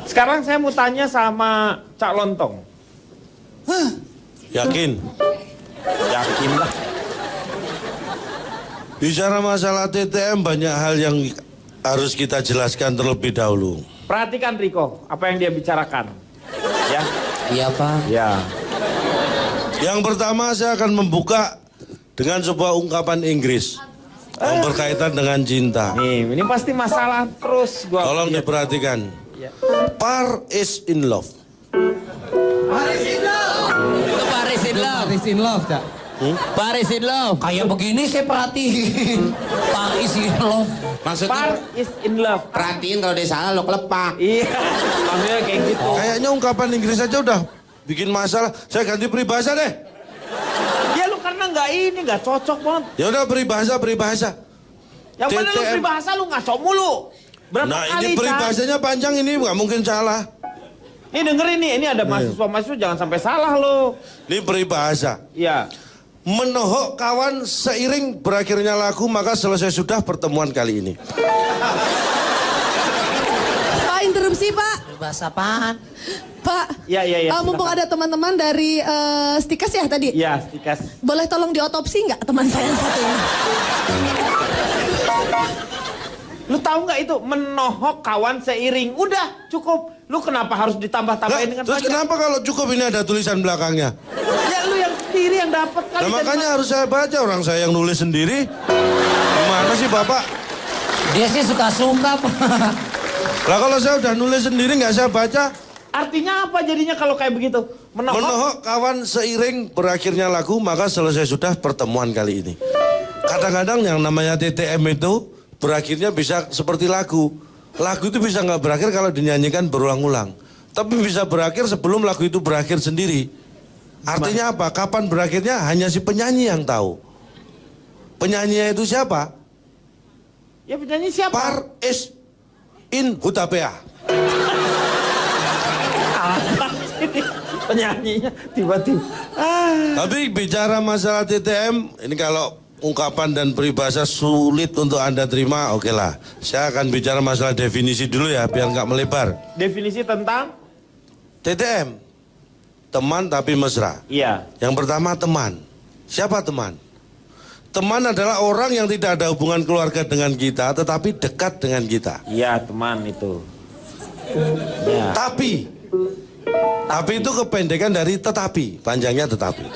Sekarang saya mau tanya sama Cak Lontong. Yakin? Yakin lah. Bicara masalah TTM banyak hal yang harus kita jelaskan terlebih dahulu. Perhatikan Riko, apa yang dia bicarakan. Ya. Iya Pak. Ya. Yang pertama saya akan membuka dengan sebuah ungkapan Inggris yang berkaitan dengan cinta. Nih, ini pasti masalah terus gua. Tolong lihat. diperhatikan. Ya. Par is in love. Paris in love, Cak. Paris in love. Kayak begini saya perhatiin. Paris in love. Maksudnya Par is in love. perhatiin kalau dia salah lo kelepak. Iya, maksudnya kayak gitu. Kayaknya ungkapan Inggris aja udah bikin masalah. Saya ganti peribahasa deh. Ya lu karena nggak cocok banget. Ya udah peribahasa. Yang mana lu TTM. peribahasa lu ngaco mulu. Berapa Nah kali, ini peribahasanya panjang ini nggak mungkin salah. Nih dengerin nih, ini ada mahasiswa-mahasiswa jangan sampai salah lo. Ini peribahasa. Iya. Menohok kawan seiring berakhirnya lagu maka selesai sudah pertemuan kali ini. Pak, interupsi Pak. Bahasa apaan? Pak, Iya. mumpung silakan. ada teman-teman dari Stikas ya tadi. Iya, Stikas. Boleh tolong diotopsi nggak teman saya yang satu ini? Lu tahu nggak itu menohok kawan seiring? Udah cukup. Lu kenapa harus ditambah-tambahin dengan Terus pajak? kenapa kalau cukup ini ada tulisan belakangnya? Ya lu yang sendiri yang dapat kali. Nah dari makanya mana? harus saya baca, orang saya yang nulis sendiri. Gimana sih Bapak? Dia sih suka-suka Pak. Lah kalau saya udah nulis sendiri nggak saya baca. Artinya apa jadinya kalau kayak begitu? Menohok. Menohok kawan seiring berakhirnya lagu maka selesai sudah pertemuan kali ini. Kadang-kadang yang namanya TTM itu berakhirnya bisa seperti lagu. Lagu itu bisa nggak berakhir kalau dinyanyikan berulang-ulang. Tapi bisa berakhir sebelum lagu itu berakhir sendiri. Artinya apa? Kapan berakhirnya hanya si penyanyi yang tahu. Penyanyinya itu siapa? Ya penyanyi siapa? Par is in Hutapea. Apa sih? Penyanyinya tiba-tiba. Tapi bicara masalah TTM, ini kalau ungkapan dan peribahasa sulit untuk Anda terima, oke lah. Saya akan bicara masalah definisi dulu ya, biar nggak melebar. Definisi tentang? TTM, teman tapi mesra. Iya. Yang pertama teman. Siapa teman? Teman adalah orang yang tidak ada hubungan keluarga dengan kita, tetapi dekat dengan kita. Iya teman itu. Ya. Tapi itu kependekan dari tetapi, panjangnya tetapi.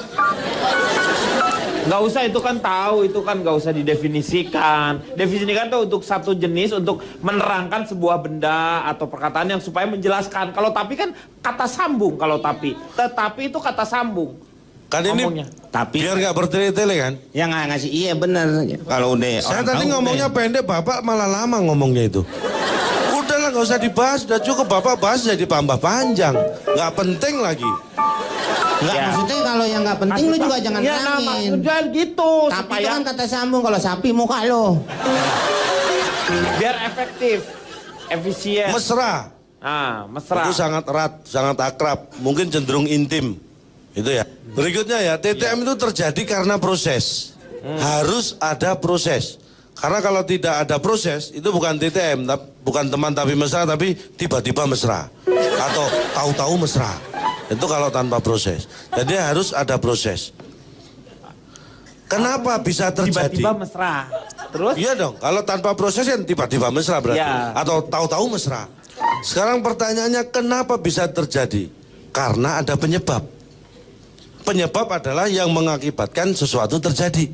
Nggak usah itu kan tahu, itu kan nggak usah didefinisikan. Definisikan tuh untuk satu jenis, untuk menerangkan sebuah benda atau perkataan yang supaya menjelaskan. Kalau tapi kan kata sambung kalau tapi. Tetapi itu kata sambung. Kan ini Ngomongnya. Tapi biar nggak bertele-tele kan? yang ngasih iya bener. Kalau udah Saya orang tadi tahu, ngomongnya udah. pendek, Bapak malah lama ngomongnya itu. Udahlah nggak usah dibahas, udah cukup Bapak bahas jadi tambah panjang. Nggak penting lagi. Nggak, Ya. maksudnya kalau yang nggak penting lu juga jangan ya, nah, terangin. maksudnya gitu. Tapi supaya itu kan kata sambung, kalau sapi muka lo. biar efektif, efisien. Mesra, Mesra. itu sangat erat, sangat akrab, mungkin cenderung intim. Itu ya. Berikutnya ya, TTM itu terjadi karena proses. Harus ada proses. Karena kalau tidak ada proses, itu bukan TTM, bukan teman tapi mesra, tapi tiba-tiba mesra. Atau tahu-tahu mesra. Itu kalau tanpa proses. Jadi harus ada proses. Kenapa bisa terjadi? Tiba-tiba mesra. Terus? Iya dong, kalau tanpa proses kan tiba-tiba mesra berarti. Ya. Atau tahu-tahu mesra. Sekarang pertanyaannya kenapa bisa terjadi? Karena ada penyebab. Penyebab adalah yang mengakibatkan sesuatu terjadi.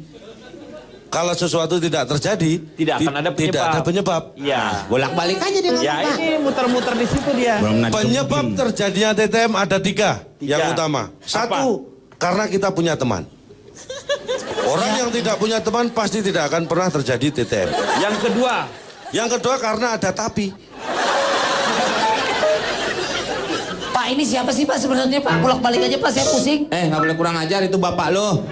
Kalau sesuatu tidak terjadi, Tidak akan ada penyebab. Tidak ada penyebab. Ya. Bolak-balik aja dia Ya ngomong, Pak. ini muter-muter di situ dia. Penyebab terjadinya TTM ada tiga yang utama. Satu, karena kita punya teman. Orang yang tidak punya teman pasti tidak akan pernah terjadi TTM. Yang kedua, Yang kedua karena ada tapi. Pak ini siapa sih Pak sebenarnya Pak? Bolak-balik aja Pak, saya pusing. Nggak boleh kurang ajar, itu bapak lo.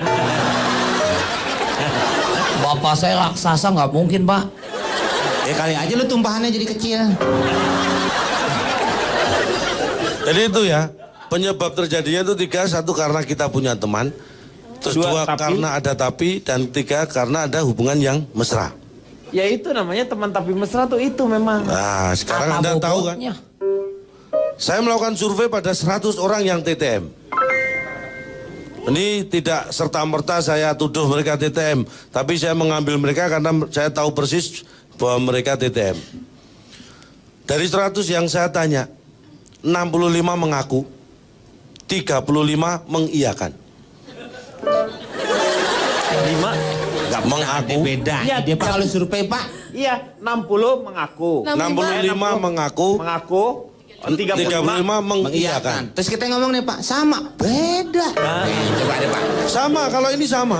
Bapak saya raksasa nggak mungkin Pak. Kali aja lu tumpahannya jadi kecil. Jadi itu ya, penyebab terjadinya itu tiga. Satu karena kita punya teman. Terus Dua, dua tapi. karena ada tapi. Dan tiga karena ada hubungan yang mesra. ya itu namanya teman tapi mesra tuh itu memang. Nah sekarang Apa Anda tahu kan? bobotnya? Saya melakukan survei pada 100 orang yang TTM. Ini tidak serta-merta saya tuduh mereka TTM, tapi saya mengambil mereka karena saya tahu persis bahwa mereka TTM. Dari 100 yang saya tanya, 65 mengaku, 35 mengiyakan. 5 Gak mengaku. beda. Iya, Dia Pak kalau survei Pak. iya 60 mengaku. 65 mengaku, Mengaku. 35 mengiyakan. Terus kita ngomong nih Pak, sama. Beda. Coba deh Pak. Sama, kalau ini sama.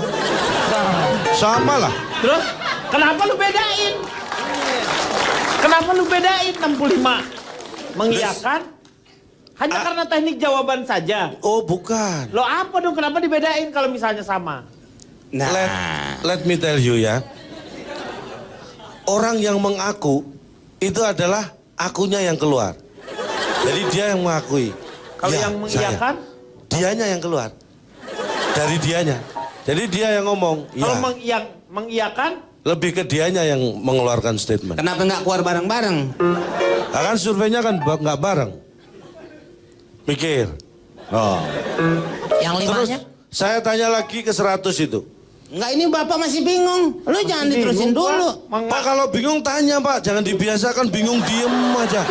Sama lah. Terus kenapa lu bedain? Kenapa lu bedain 65? Mengiyakan? Hanya karena teknik jawaban saja. Oh bukan. Lo apa dong kenapa dibedain kalau misalnya sama? Nah, Let me tell you ya. Orang yang mengaku itu adalah akunya yang keluar. Jadi dia yang mengakui. Kalau Ya, yang mengiyakan? saya. Dianya yang keluar. Dari dianya. Jadi dia yang ngomong. Kalau Ya. mengiyakan? Lebih ke dianya yang mengeluarkan statement. kenapa nggak keluar bareng-bareng? Nah, kan surveinya kan nggak bareng. Mikir. Oh. Yang Terus limanya? saya tanya lagi ke 100 itu. Enggak, ini Bapak masih bingung. Lu jangan diterusin Bingung, dulu. Pak. Pak kalau bingung tanya Pak, jangan dibiasakan bingung diem aja.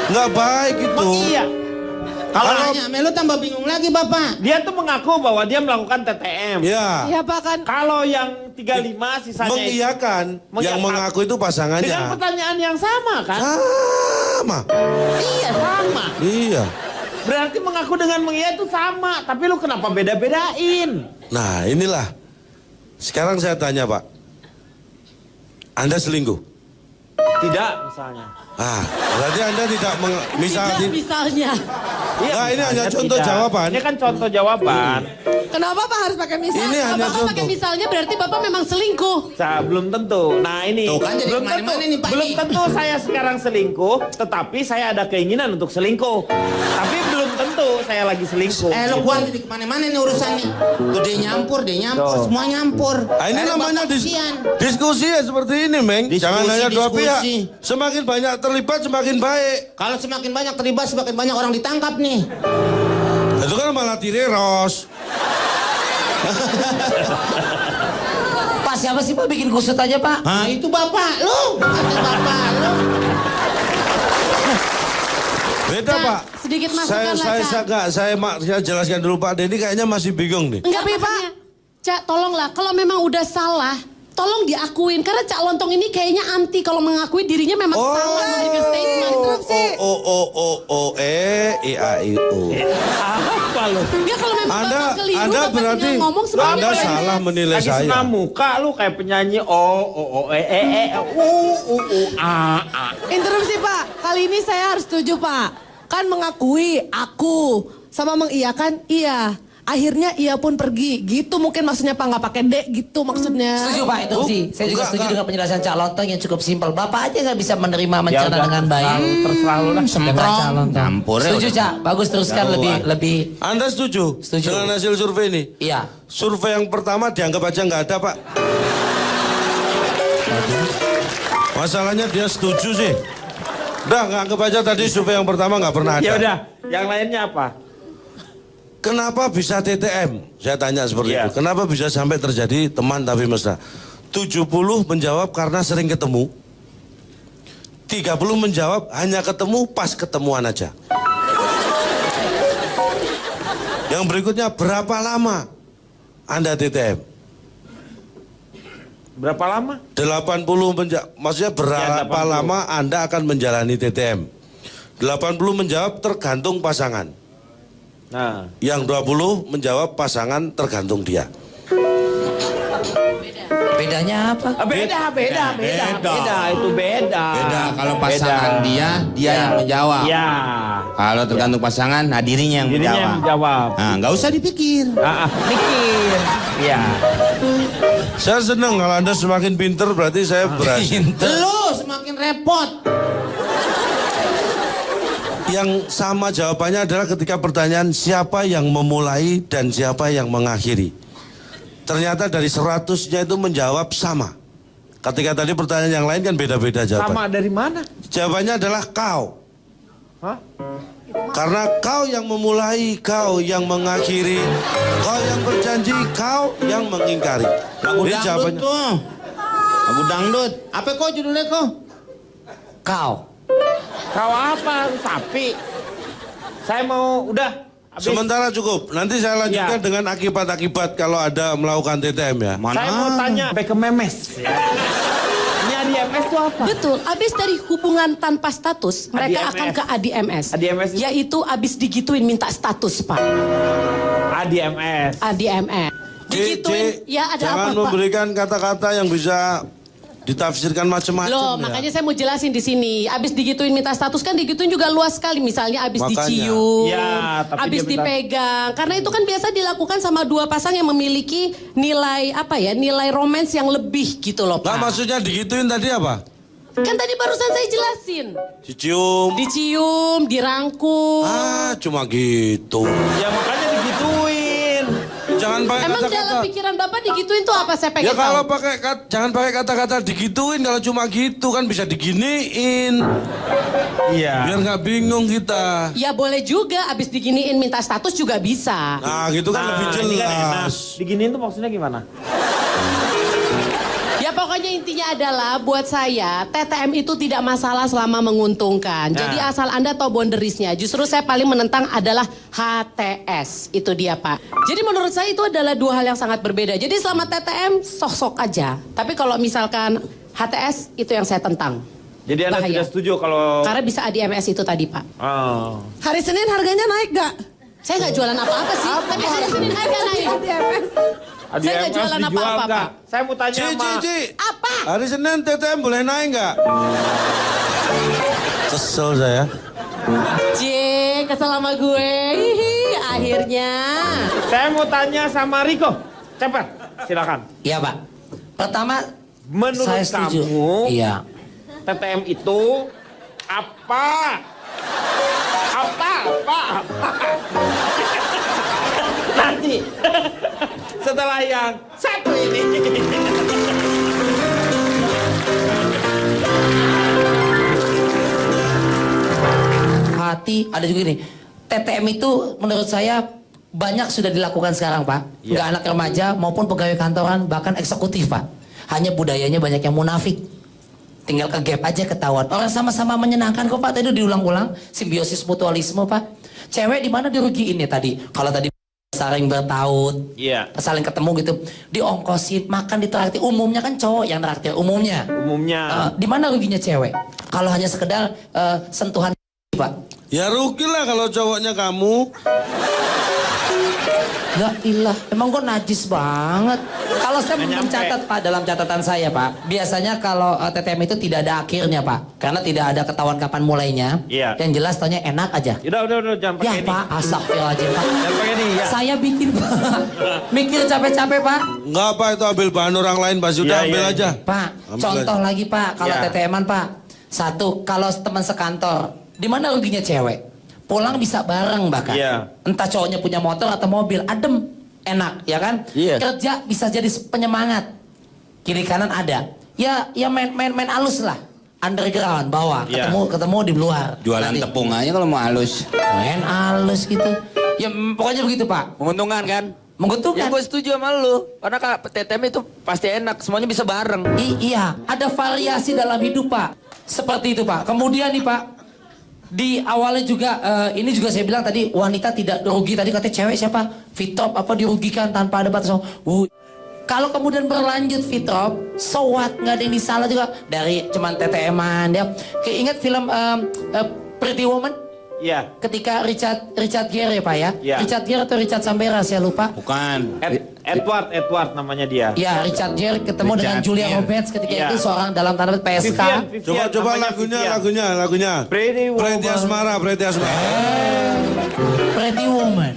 Nggak baik itu. Iya. Kalau nanya, lu tambah bingung lagi Bapak. Dia tuh mengaku bahwa dia melakukan TTM. Ya. Iya Pak kan. Kalau yang 35 sisanya Mengiyakan, yang mengaku itu dengan pasangannya. pertanyaan yang sama kan? Sama. Iya sama. Iya. Berarti mengaku dengan mengiyakan itu sama. Tapi lu kenapa beda-bedain? Nah inilah. Sekarang saya tanya Pak. Anda selingkuh? Tidak misalnya. Ah, berarti Anda tidak misalnya. Misalnya. Nah, ini hanya misalnya contoh tidak. jawaban. Ini kan contoh jawaban. Kenapa Pak harus pakai misalnya? Ini hanya Kalau Bapak pakai contoh. misalnya berarti Bapak memang selingkuh. Belum tentu. Nah ini Tuh kan jadi belum tentu. kemana-mana nih, Pak. Belum tentu saya sekarang selingkuh, tetapi saya ada keinginan untuk selingkuh. Tapi belum tentu saya lagi selingkuh. Lu keluar jadi kemana-mana nih urusan nih. Tuh dia nyampur, Tuh. semua nyampur. Ah, ini namanya diskusi ya seperti ini, Meng. Diskusi, Jangan hanya dua diskusi. pihak. Semakin banyak terlibat, semakin baik. Kalau semakin banyak terlibat, semakin banyak orang ditangkap nih. Itu kan malah tireros. Pak siapa sih Pak bikin kusut aja Pak? Nah itu Bapak lu. Kata Bapak lu. Beda, Cak, Pak. sedikit masukan lah, Cak. Saya jelaskan dulu Pak Denny kayaknya masih bingung nih. Enggak Pak. Cak tolonglah kalau memang udah salah tolong diakuin karena Cak Lontong ini kayaknya anti kalau mengakui dirinya memang salah memberikan statement. I A I O. Apa lu? Enggak kalau memang Anda Bapak keliru Anda Bapak berarti tinggal ngomong semuanya Anda beres. salah menilai Lagi saya. senam muka lu kayak penyanyi a. Interupsi Pak. Kali ini saya harus setuju Pak. Kan mengakui aku sama mengiyakan iya. Akhirnya ia pun pergi. Gitu mungkin maksudnya Pak nggak pakai D gitu maksudnya. Setuju Pak itu sih. Saya juga setuju dengan penjelasan Cak Lontong yang cukup simpel. Bapak aja nggak bisa menerima mencerna udah, dengan baik. terserah lu lah. Dengan Cak Lontong. Campur ya Setuju udah. Cak. Bagus teruskan lebih. Anda setuju? Setuju. Dengan hasil survei ini? Iya. Survei yang pertama dianggap aja nggak ada, Pak. Masalahnya dia setuju sih. Udah, nggak anggap aja tadi survei yang pertama nggak pernah ada. Ya udah, yang lainnya apa? Kenapa bisa TTM? Saya tanya seperti Iya. itu. Kenapa bisa sampai terjadi teman tapi mesra? 70 menjawab karena sering ketemu. 30 menjawab hanya ketemu pas ketemuan aja. Yang berikutnya berapa lama Anda TTM? Berapa lama? 80 maksudnya berapa 80. lama Anda akan menjalani TTM? 80 menjawab tergantung pasangan. Nah, Yang 20 menjawab pasangan tergantung dia. Bedanya apa? beda. Itu beda. Beda kalau pasangan dia yang menjawab. Iya. Kalau tergantung pasangan, nah dirinya yang Dirinya yang menjawab. Nah, nggak usah dipikir. Mikir. Iya. Saya senang kalau Anda semakin pinter berarti saya berhasil. Lu semakin repot. Yang sama jawabannya adalah ketika pertanyaan siapa yang memulai dan siapa yang mengakhiri. Ternyata dari 100-nya itu menjawab sama. Ketika tadi pertanyaan yang lain kan beda-beda jawaban. Sama dari mana? Jawabannya adalah kau. Hah? Karena kau yang memulai, kau yang mengakhiri, kau yang berjanji, kau yang mengingkari. Lagu Ini dangdut jawabannya. tuh. Lagu dangdut. Apa kok judulnya kok? Kau. Kau apa? Sapi. Saya mau udah. Habis. Sementara cukup. Nanti saya lanjutkan Ya. dengan akibat-akibat kalau ada melakukan TTM ya. Saya mau tanya sampai ke memes. Ya. Ini ADMS itu apa? Betul, abis dari hubungan tanpa status, mereka ADMS. akan ke ADMS. ADMS itu- Yaitu abis digituin minta status, Pak. ADMS. ADMS. Digituin, ya ada jangan apa, Pak? memberikan kata-kata yang bisa ditafsirkan macam-macam. Loh, ya. makanya saya mau jelasin di sini. Abis digituin minta status kan digituin juga luas sekali. Misalnya abis Makanya. dicium, Ya, tapi abis dia minta- dipegang. Karena itu kan biasa dilakukan sama dua pasang yang memiliki nilai apa ya? Nilai romans yang lebih gitu loh, Nah, Pak. maksudnya digituin tadi apa? Kan tadi barusan saya jelasin. Dicium. Dicium, dirangkul. Ah, cuma gitu. Ya makanya digituin. Jangan pakai Emang dalam kata-kata. pikiran Bapak digituin tuh apa saya Ya pengen kalau tahu? pakai jangan pakai kata-kata digituin, kalau cuma gitu kan bisa diginiin. Iya. Biar nggak bingung kita. Ya boleh juga, abis diginiin minta status juga bisa. Nah, gitu kan lebih ini kan enak. jelas. Diginiin tuh maksudnya gimana? Ya pokoknya intinya adalah buat saya TTM itu tidak masalah selama menguntungkan. Nah. Jadi asal Anda tahu boundariesnya. Justru saya paling menentang adalah HTS. Itu dia Pak. Jadi menurut saya itu adalah dua hal yang sangat berbeda. Jadi selama TTM sok-sok aja. Tapi kalau misalkan HTS itu yang saya tentang. Jadi Anda Bahaya. tidak setuju kalau... Karena bisa ADMS itu tadi Pak. Oh. Hari Senin harganya naik gak? Saya nggak jualan apa-apa sih. Tapi hari Senin harga naik. ADMS. Saya nggak ADMS jualan dijual apa-apa, nggak? Pak. Saya mau tanya sama... Ci. Apa? Hari Senin TTM boleh naik nggak? Kesel saya. Cie, kesel sama gue. Hihi, akhirnya. Saya mau tanya sama Riko. Cepat, silakan. Iya Pak. Pertama, Menurut saya setuju. kamu, Iya. TTM itu apa? Apa? Nanti setelah yang satu ini. Hati, ada juga nih. TTM itu menurut saya banyak sudah dilakukan sekarang Pak. Iya. Nggak anak remaja maupun pegawai kantoran bahkan eksekutif Pak. Hanya budayanya banyak yang munafik. Tinggal ke gap aja ketahuan. Orang sama-sama menyenangkan kok Pak. Tadi diulang-ulang simbiosis mutualisme Pak. Cewek di mana dirugiin ya tadi? Kalau tadi saling bertaut, Iya. saling ketemu gitu, diongkosin, makan ditraktir. Umumnya kan cowok yang traktir umumnya. Umumnya. Di mana ruginya cewek? Kalau hanya sekedar sentuhan Pak. Ya rugi lah kalau cowoknya kamu. Ya ilah, emang kok najis banget. Kalau saya Nggak nyampe. mencatat Pak dalam catatan saya Pak, biasanya kalau TTM itu tidak ada akhirnya Pak, karena tidak ada ketahuan kapan mulainya. Iya. Yang jelas taunya enak aja. Udah, jangan Ya pakai ini. Pak, astagfirullahaladzim Pak. Jangan pakai ini, ya. Saya bikin Pak, mikir capek-capek Pak. Enggak apa itu ambil bahan orang lain, Pak. Sudah Iya, ambil iya, aja. Pak, Ambil contoh aja. lagi Pak, kalau Ya. TTM-an Pak. Satu, kalau teman sekantor, di mana ruginya cewek? Pulang bisa bareng bahkan. Iya. Entah cowoknya punya motor atau mobil, adem, enak, ya kan? Iya. Kerja bisa jadi penyemangat. Kiri kanan ada. Ya main halus lah. Underground, bawah, Iya. ketemu di luar. Jualan Nanti. tepung aja kalau mau halus. Main halus gitu. Ya pokoknya begitu Pak. Menguntungkan kan? Menguntungkan. Ya gue setuju sama lu. Karena TTM itu pasti enak. Semuanya bisa bareng. Iya, ada variasi dalam hidup Pak. Seperti itu Pak. Kemudian nih Pak, di awalnya juga ini juga saya bilang tadi wanita tidak rugi. Tadi katanya cewek siapa? Fitrop apa dirugikan tanpa ada batas. Kalau kemudian berlanjut Fitrop, so what? Nggak ada yang disalah juga dari cuman TTM-an ya. Ingat film Pretty Woman? Iya. Ketika Richard Gere Pak ya? Iya. Richard Gere atau Richard Sambera saya lupa. Bukan. Edward namanya dia. Ya, Richard Gere ketemu dengan Richard Julia Gere. Roberts ketika Iya. itu seorang dalam tanda petik PSK. Vivian, Coba namanya Vivian. lagunya. Pretty Woman. Pretty Asmara. Pretty Woman.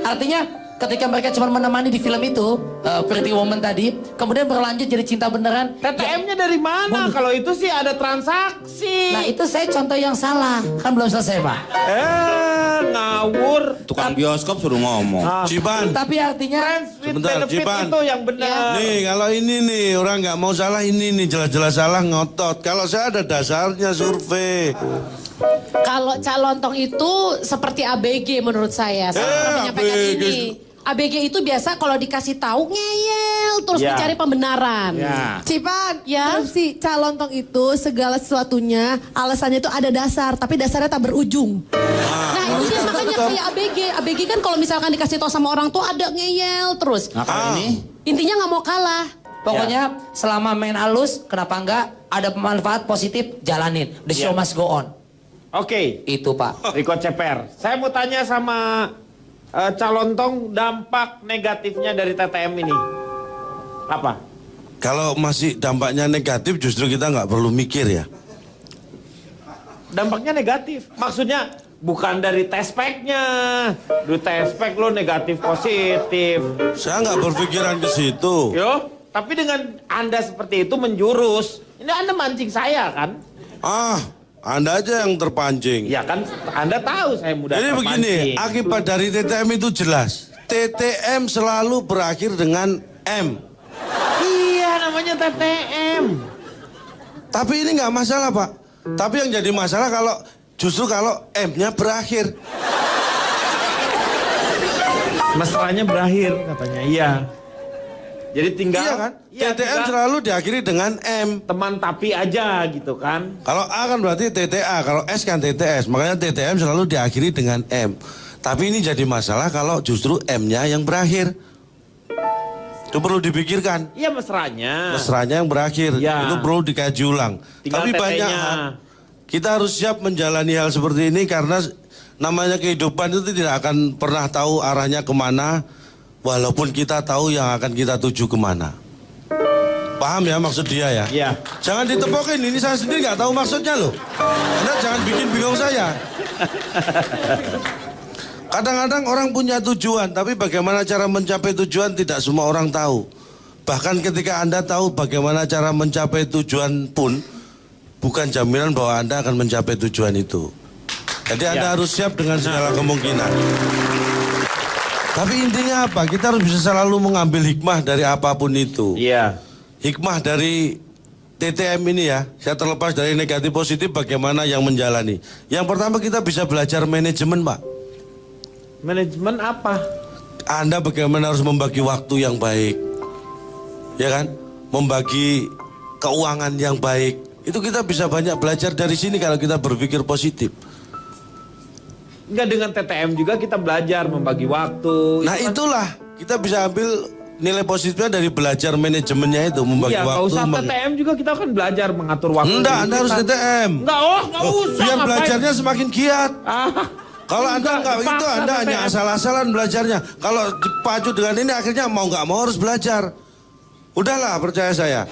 Artinya ketika mereka cuma menemani di film itu Pretty Woman tadi, kemudian berlanjut jadi cinta beneran. TTM-nya dari mana? Kalau itu sih ada transaksi. Nah itu saya contoh yang salah, kan belum selesai Pak. Ngawur. Tukang bioskop suruh ngomong. Ciban. Tapi artinya Friends with Sebentar, benefit Cipan. itu yang benar. Nih kalau ini nih orang nggak mau salah ini nih jelas-jelas salah ngotot. Kalau saya ada dasarnya survei. Kalau calontong itu seperti ABG menurut saya. Saya pernah menyampaikan ABG. ini. ABG itu biasa kalau dikasih tahu ngeyel terus Ya. mencari pembenaran. Ya. Cipan, Ya. si calontong itu segala sesuatunya alasannya itu ada dasar, tapi dasarnya tak berujung. Nah itu dia makanya kayak ABG. ABG kan kalau misalkan dikasih tahu sama orang tuh ada ngeyel terus. Nah kalau ini Intinya nggak mau kalah. Pokoknya selama main halus, kenapa enggak ada manfaat positif, jalanin. The show must go on. Oke, Itu Pak. Riko Ceper. Saya mau tanya sama Calontong, dampak negatifnya dari TTM ini apa? Kalau masih dampaknya negatif justru kita nggak perlu mikir ya. Dampaknya negatif. Maksudnya bukan dari tespeknya. Di tespek lo negatif positif. Saya nggak berpikiran ke situ. Yo, tapi dengan Anda seperti itu menjurus. Ini Anda mancing saya kan? Anda aja yang terpancing. Ya kan Anda tahu saya mudah Jadi begini, terpancing. akibat dari TTM itu jelas. TTM selalu berakhir dengan M. Iya namanya TTM. Tapi ini nggak masalah Pak. Tapi yang jadi masalah justru kalau M-nya berakhir. Mesranya berakhir katanya. Iya. Jadi tinggal Iya kan? Iya, TTM tinggal selalu diakhiri dengan M. teman tapi aja gitu kan. Kalau A kan berarti TTA, kalau S kan TTS. Makanya TTM selalu diakhiri dengan M. Tapi ini jadi masalah kalau justru M-nya yang berakhir. Itu perlu dipikirkan. Iya mesranya. Mesranya yang berakhir. Ya. Itu perlu dikaji ulang. Tinggal Tapi TT-nya. banyak hal. Kita harus siap menjalani hal seperti ini karena namanya kehidupan itu tidak akan pernah tahu arahnya kemana. Walaupun kita tahu yang akan kita tuju kemana. Paham ya maksud dia ya? Iya. Jangan ditepokin, ini saya sendiri nggak tahu maksudnya loh. Anda jangan bikin bingung saya. Kadang-kadang orang punya tujuan, tapi bagaimana cara mencapai tujuan tidak semua orang tahu. Bahkan ketika Anda tahu bagaimana cara mencapai tujuan pun, bukan jaminan bahwa Anda akan mencapai tujuan itu. Jadi Anda harus siap dengan segala kemungkinan. Tapi intinya apa? Kita harus bisa selalu mengambil hikmah dari apapun itu. Iya. Hikmah dari TTM ini ya, saya terlepas dari negatif positif bagaimana yang menjalani. Yang pertama kita bisa belajar manajemen Pak. Manajemen apa? Anda bagaimana harus membagi waktu yang baik. Ya kan? Membagi keuangan yang baik. Itu kita bisa banyak belajar dari sini kalau kita berpikir positif. Enggak, dengan TTM juga kita belajar membagi waktu. Nah Itu kan- itulah, kita bisa ambil nilai positifnya dari belajar manajemennya itu, membagi Iya, nggak waktu. usah TTM juga kita kan belajar mengatur waktu. Enggak, diri Anda harus kita. TTM. Enggak, nggak usah. Biar ngapain? belajarnya semakin giat. Kalau Anda nggak begitu, dipaksa Anda hanya TTM. asal-asalan belajarnya. Kalau dipacu dengan ini akhirnya mau nggak mau harus belajar. Udahlah, percaya saya.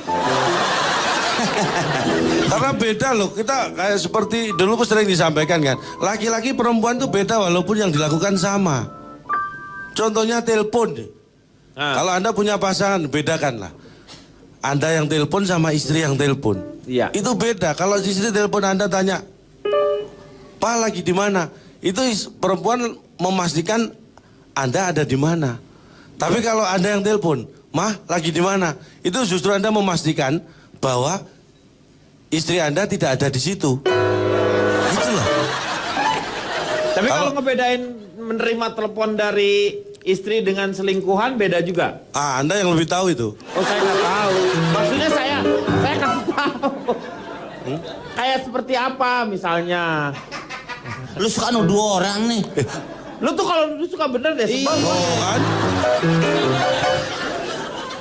Karena beda loh, kita kayak seperti dulu sering disampaikan kan. Laki-laki perempuan tuh beda walaupun yang dilakukan sama. Contohnya telepon. Kalau Anda punya pasangan, bedakanlah. Anda yang telepon sama istri yang telepon. Iya. Itu beda. Kalau istri telepon Anda tanya, "Pak lagi di mana?" Itu perempuan memastikan Anda ada di mana. Tapi kalau Anda yang telepon, "Mah lagi di mana?" Itu justru Anda memastikan bahwa istri Anda tidak ada di situ. Itulah. Tapi kalau ngebedain menerima telepon dari istri dengan selingkuhan beda juga. Anda yang lebih tahu itu. Oh saya nggak tahu. Maksudnya saya kasih tahu. Kayak seperti apa misalnya? lu suka nuduh orang nih. Lu tuh kalau lu suka bener deh sebel. Oh kan?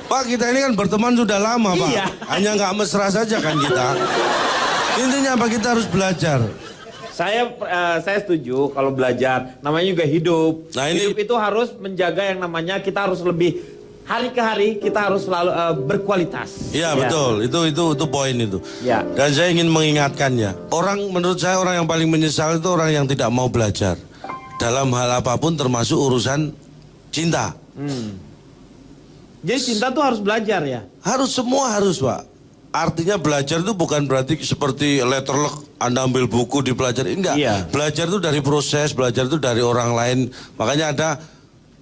Pak, kita ini kan berteman sudah lama Pak. Iya. Hanya nggak mesra saja kan kita. Intinya apa, kita harus belajar. Saya setuju kalau belajar. Namanya juga hidup. Nah, ini- Hidup itu harus menjaga yang namanya kita harus lebih hari ke hari kita harus selalu berkualitas. Iya Ya. betul, itu poin itu. Ya. Dan saya ingin mengingatkan ya, menurut saya orang yang paling menyesal itu orang yang tidak mau belajar dalam hal apapun termasuk urusan cinta. Jadi cinta tuh harus belajar ya. Harus, semua harus Pak. Artinya belajar itu bukan berarti seperti letterlock Anda ambil buku dipelajari, enggak. Iya. Belajar itu dari proses, belajar itu dari orang lain. Makanya ada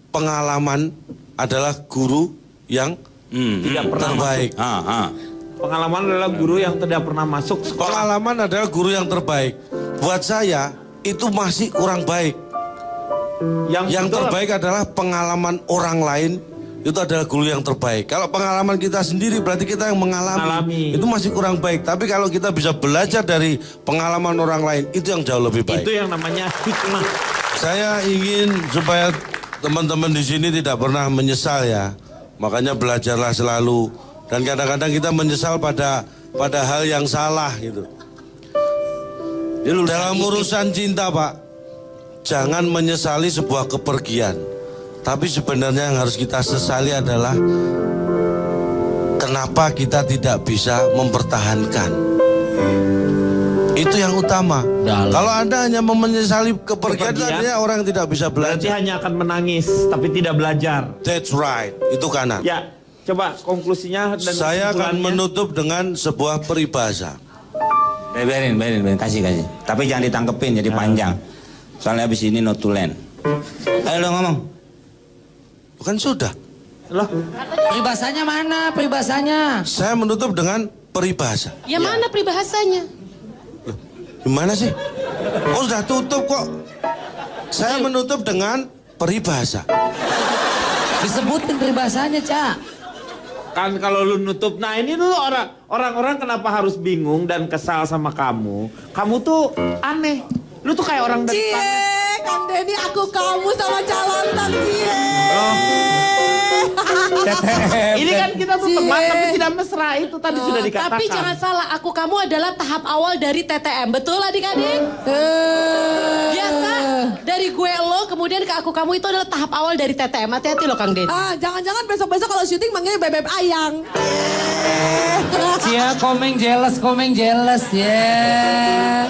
pengalaman adalah guru yang Tidak pernah terbaik. Pengalaman adalah guru yang tidak pernah masuk sekolah. Pengalaman adalah guru yang terbaik. buat saya itu masih kurang baik. Yang betul- terbaik adalah pengalaman orang lain, itu adalah guru yang terbaik. Kalau pengalaman kita sendiri berarti kita yang mengalami. Itu masih kurang baik. Tapi kalau kita bisa belajar dari pengalaman orang lain, itu yang jauh lebih baik. Itu yang namanya hikmah. Saya ingin supaya teman-teman di sini tidak pernah menyesal ya. Makanya belajarlah selalu. Dan kadang-kadang kita menyesal pada hal yang salah gitu. Dalam urusan cinta, Pak, jangan menyesali sebuah kepergian. Tapi sebenarnya yang harus kita sesali adalah kenapa kita tidak bisa mempertahankan. Itu yang utama. Dalam. Kalau Anda hanya menyesali kepergian, itu Kepergian. artinya orang tidak bisa Berarti belajar. hanya akan menangis tapi tidak belajar. That's right. Itu kanan. Ya, coba konklusinya dan Saya akan kesimpulannya. menutup dengan sebuah peribahasa. Biarin, kasih. Tapi jangan ditangkepin jadi panjang. Soalnya abis ini notulen. Ayo lo ngomong. Bukan sudah. Loh, Peribahasanya mana? Peribahasanya. Saya menutup dengan peribahasa. Ya mana peribahasanya? Gimana sih? Oh sudah tutup kok. Saya menutup dengan peribahasa. Disebutin peribahasanya, Cak. kan kalau lu nutup, nah ini dulu orang-orang kenapa harus bingung dan kesal sama kamu? Kamu tuh aneh. Lu tuh kayak orang dari Cie, planet. Kang Denny aku kamu sama calon tak cie. Ini kan kita tuh teman Cie. tapi tidak mesra, itu tadi sudah dikatakan. Tapi jangan salah, aku kamu adalah tahap awal dari TTM. Betul adik-adik? Biasa dari gue lo kemudian ke aku kamu itu adalah tahap awal dari TTM. Hati-hati loh Kang Denny. Jangan-jangan besok-besok kalau syuting manggilnya bebek ayang. Cia, komeng jealous, ya.